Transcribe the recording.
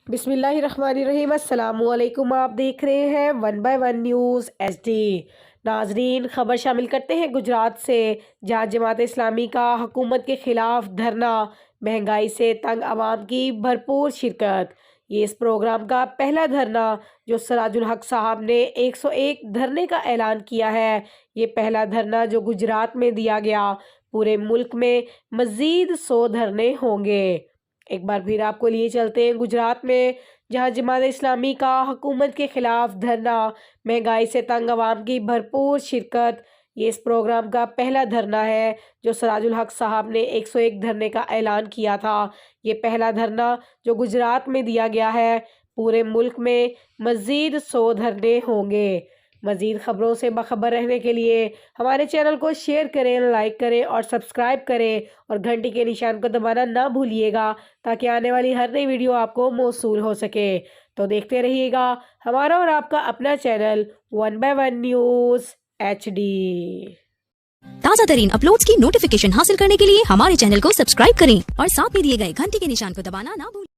बिस्मिल्लाहिर्रहमानिर्रहीम। अस्सलाम वालेकुम। आप देख रहे हैं 1 बाय 1 न्यूज़ HD। नाजरीन, खबर शामिल करते हैं गुजरात से, जहां जमात इस्लामी का हुकूमत के खिलाफ धरना, महंगाई से तंग आवाम की भरपूर शिरकत। ये इस प्रोग्राम का पहला धरना जो सराजुल हक साहब ने 101 धरने का ऐलान किया है। ये पहला धरना जो गुजरात में दिया गया। पूरे मुल्क में मज़ीद 100 धरने होंगे। एक बार फिर आपको लिए चलते हैं गुजरात में, जहां जमात इस्लामी का हुकूमत के खिलाफ धरना, महंगाई से तंग आवाम की भरपूर शिरकत। ये इस प्रोग्राम का पहला धरना है जो सराजुल हक साहब ने 101 धरने का ऐलान किया था। ये पहला धरना जो गुजरात में दिया गया है। पूरे मुल्क में मज़ीद 100 धरने होंगे। मज़ीद ख़बरों से बाखबर रहने के लिए हमारे चैनल को शेयर करें, लाइक करें और सब्सक्राइब करें, और घंटी के निशान को दबाना ना भूलिएगा ताकि आने वाली हर नई वीडियो आपको मौसूल हो सके। तो देखते रहिएगा हमारा और आपका अपना चैनल 1 बाय 1 न्यूज़ HD। ताज़ा तरीन अपलोड्स की नोटिफिकेशन हासिल करने के लिए हमारे चैनल को सब्सक्राइब करें और साथ में दिए गए घंटी के निशान को दबाना ना भूलें।